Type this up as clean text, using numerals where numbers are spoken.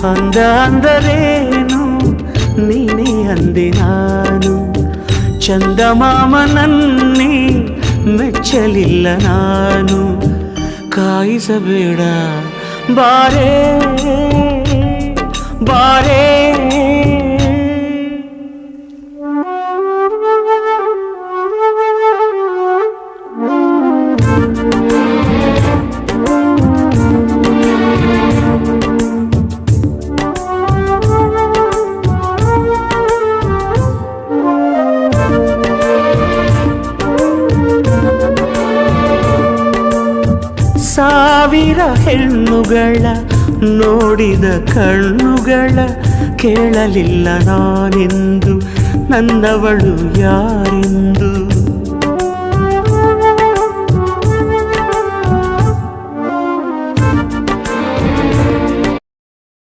ಅಂದ ಅಂದರೇನು ನೀನೇ ಅಂದೆ ನಾನು. ಚಂದಮಾಮನನ್ನೇ ಮೆಚ್ಚಲಿಲ್ಲ ನಾನು. ಕಾಯಿಸಬೇಡ ಬಾರೇ ಬಾರೇ. ಸಾವಿರ ಹೆಣ್ಣುಗಳ ನೋಡಿದ ಕಣ್ಣುಗಳ ಕೇಳಲಿಲ್ಲ ನಾನೆಂದು ನನ್ನವಳು ಯಾರೆಂದು.